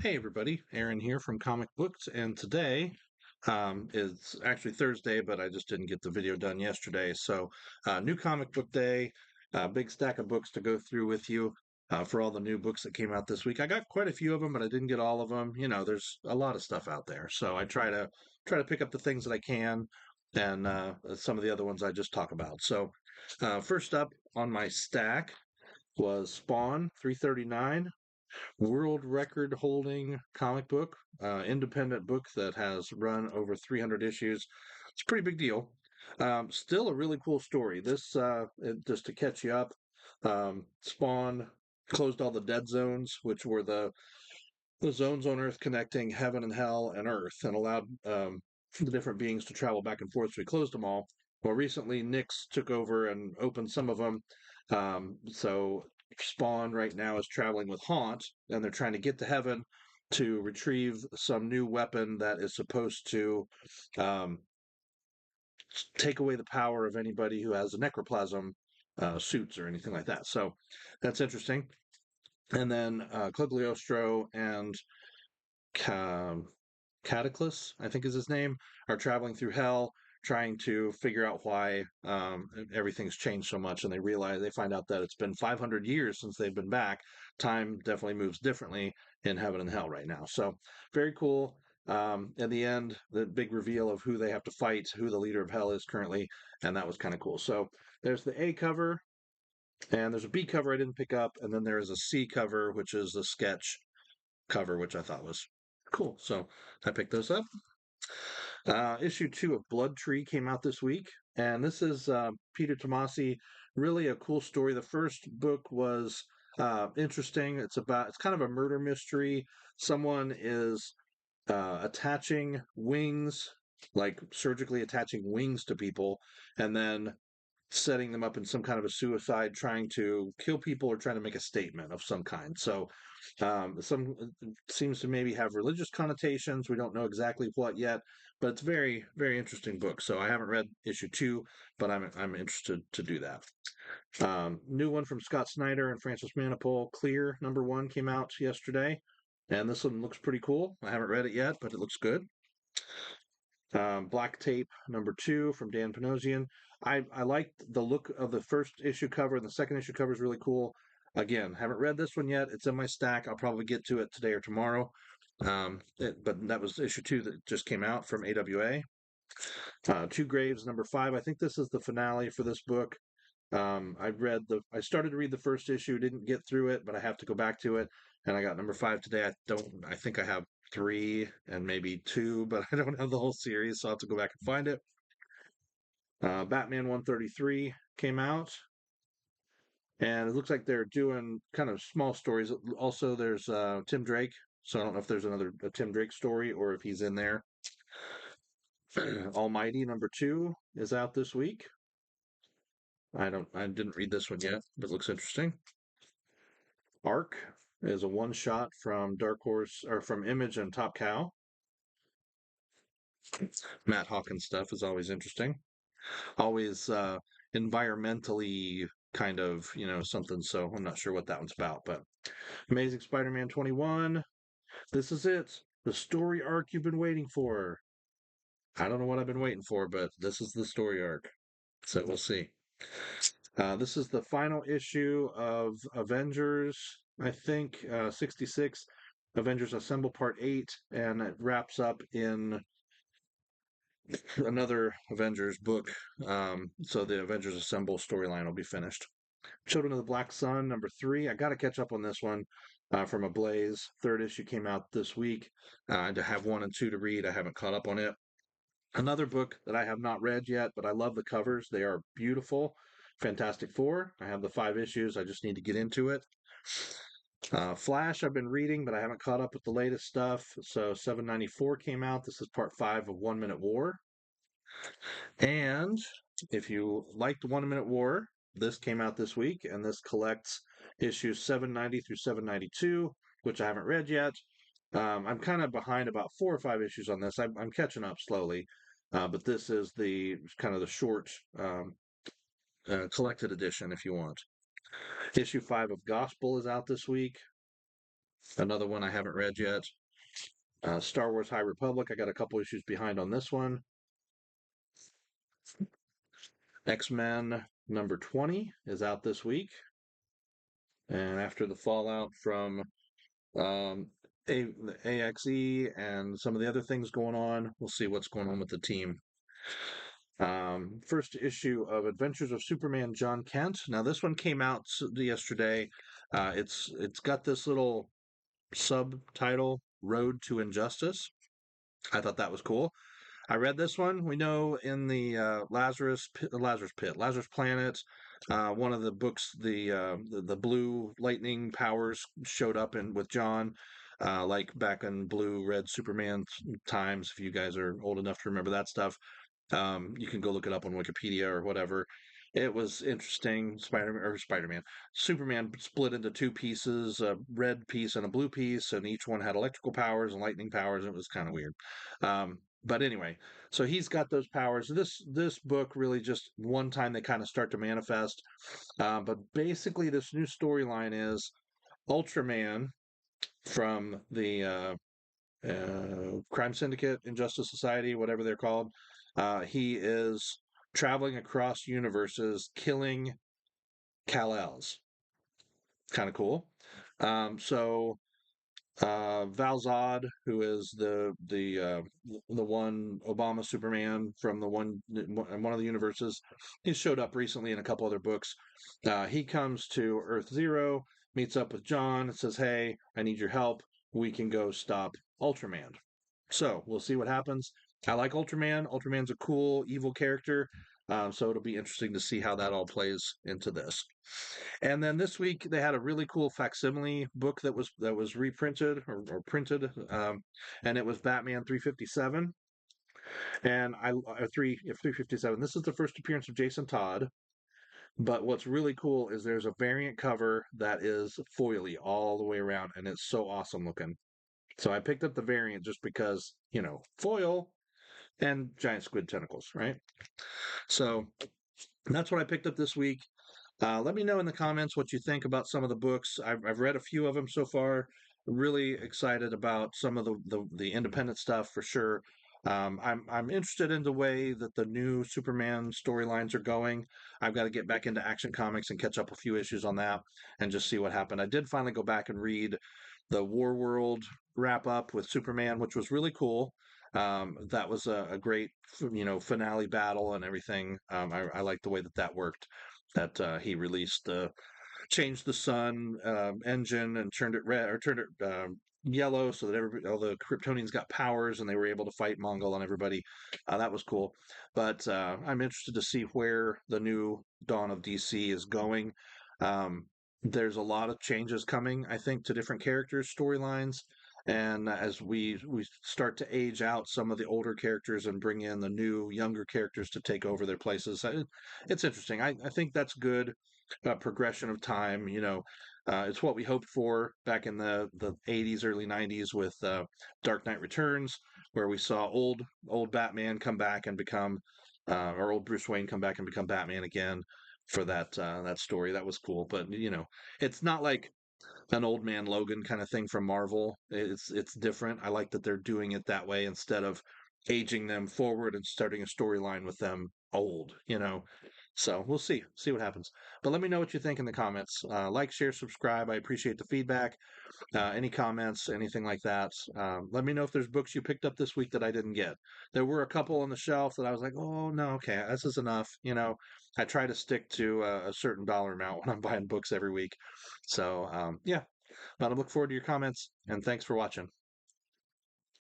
Hey everybody, Aaron here from Comic Books, and today is actually Thursday, but I just didn't get the video done yesterday. So, new comic book day, big stack of books to go through with you for all the new books that came out this week. I got quite a few of them, but I didn't get all of them. You know, there's a lot of stuff out there, so I try to pick up the things that I can, and some of the other ones I just talk about. So, first up on my stack was Spawn 339 world record holding comic book, independent book that has run over 300 issues. It's a pretty big deal. Still a really cool story. Just to catch you up, Spawn closed all the dead zones, which were the zones on Earth connecting heaven and hell and Earth, and allowed the different beings to travel back and forth. So we closed them all. Well, recently Nyx took over and opened some of them. So Spawn right now is traveling with Haunt, and they're trying to get to heaven to retrieve some new weapon that is supposed to um, take away the power of anybody who has a necroplasm suits or anything like that. So that's interesting. And then Cogliostro and Ca- Cataclysm, I think is his name, are traveling through hell, trying to figure out why everything's changed so much. And they find out that it's been 500 years since they've been back. Time definitely moves differently in heaven and hell right now. So very cool. In the end, the big reveal of who they have to fight, who the leader of hell is currently, and that was kind of cool. So there's the A cover, and there's a B cover I didn't pick up, and then there is a C cover, which is the sketch cover, which I thought was cool. So I picked those up. Issue 2 of Blood Tree came out this week, and this is Peter Tomasi. Really a cool story. The first book was interesting. It's kind of a murder mystery. Someone is attaching wings, like surgically attaching wings to people, and then setting them up in some kind of a suicide, trying to kill people or trying to make a statement of some kind. So, some seems to maybe have religious connotations. We don't know exactly what yet, but it's very, very interesting book. So I haven't read issue 2, but I'm interested to do that. New one from Scott Snyder and Francis Manapul, Clear #1 came out yesterday, and this one looks pretty cool. I haven't read it yet, but it looks good. Black Tape #2 from Dan Panosian. I liked the look of the first issue cover, and the second issue cover is really cool. Again, haven't read this one yet. It's in my stack. I'll probably get to it today or tomorrow. But that was issue 2 that just came out from AWA. Two Graves #5. I think this is the finale for this book. I started to read the first issue, didn't get through it, but I have to go back to it, and I got #5 today. I think I have 3 and maybe 2, but I don't have the whole series, so I'll have to go back and find it. Batman 133 came out, and it looks like they're doing kind of small stories. Also, there's Tim Drake, so I don't know if there's another Tim Drake story or if he's in there. Almighty #2 is out this week. I didn't read this one yet, but it looks interesting. Arc is a one shot from Dark Horse or from Image and Top Cow. Matt Hawkins stuff is always interesting. Always environmentally kind of, something. So I'm not sure what that one's about, but Amazing Spider Man 21. This is it. The story arc you've been waiting for. I don't know what I've been waiting for, but this is the story arc. So we'll see. This is the final issue of Avengers, I think, 66, Avengers Assemble Part 8, and it wraps up in another Avengers book. So the Avengers Assemble storyline will be finished. Children of the Black Sun, #3. I got to catch up on this one from Ablaze. Third issue came out this week. To have 1 and 2 to read, I haven't caught up on it. Another book that I have not read yet, but I love the covers. They are beautiful. Fantastic Four. I have the 5 issues. I just need to get into it. Flash, I've been reading, but I haven't caught up with the latest stuff. So 794 came out. This is part 5 of 1 Minute War. And if you liked 1 Minute War, this came out this week, and this collects issues 790 through 792, which I haven't read yet. I'm kind of behind about 4 or 5 issues on this. I'm catching up slowly, but this is the kind of the short collected edition, if you want. Issue 5 of Gospel is out this week. Another one I haven't read yet. Star Wars High Republic. I got a couple issues behind on this one. X-Men number 20 is out this week. And after the fallout from um, the AXE and some of the other things going on, we'll see what's going on with the team. First issue of Adventures of Superman John Kent. Now this one came out yesterday. It's got this little subtitle, Road to Injustice. I thought that was cool. I read this one. We know in the Lazarus Planet, one of the books, the blue lightning powers showed up in with John, like back in Blue Red Superman times. If you guys are old enough to remember that stuff, you can go look it up on Wikipedia or whatever. It was interesting. Spider-Man, Superman split into two pieces, a red piece and a blue piece, and each one had electrical powers and lightning powers. It was kind of weird. But anyway, so he's got those powers. This book really just one time they kind of start to manifest. But basically, this new storyline is Ultraman from the Crime Syndicate, Injustice Society, whatever they're called. He is traveling across universes, killing Kal-Els. Kind of cool. So Val Zod, who is the one Obama Superman from the one of the universes, he's showed up recently in a couple other books. He comes to Earth Zero, meets up with John, and says, "Hey, I need your help. We can go stop Ultraman." So we'll see what happens. I like Ultraman. Ultraman's a cool evil character, so it'll be interesting to see how that all plays into this. And then this week they had a really cool facsimile book that was reprinted or printed, and it was Batman 357. And I 357. This is the first appearance of Jason Todd. But what's really cool is there's a variant cover that is foily all the way around, and it's so awesome looking. So I picked up the variant just because, foil and giant squid tentacles, right? So that's what I picked up this week. Let me know in the comments what you think about some of the books. I've read a few of them so far. Really excited about some of the independent stuff for sure. I'm interested in the way that the new Superman storylines are going. I've got to get back into Action Comics and catch up a few issues on that and just see what happened. I did finally go back and read the War World wrap up with Superman, which was really cool. That was a great, finale battle and everything. I like the way that worked. That he released changed the sun engine and turned it red or turned it yellow so that all the Kryptonians got powers and they were able to fight Mongol and everybody. That was cool. But I'm interested to see where the new Dawn of DC is going. There's a lot of changes coming, I think, to different characters' storylines. And as we start to age out some of the older characters and bring in the new younger characters to take over their places, it's interesting. I think that's good progression of time. It's what we hoped for back in the 80s, early 90s with Dark Knight Returns, where we saw old Batman come back and become, or old Bruce Wayne come back and become Batman again for that story. That was cool, but it's not like an old man Logan kind of thing from Marvel. It's different. I like that they're doing it that way instead of aging them forward and starting a storyline with them old. So we'll see what happens. But let me know what you think in the comments. Like, share, subscribe. I appreciate the feedback. Any comments, anything like that. Let me know if there's books you picked up this week that I didn't get. There were a couple on the shelf that I was like, oh no, okay, this is enough. I try to stick to a certain dollar amount when I'm buying books every week. So yeah, but I look forward to your comments and thanks for watching.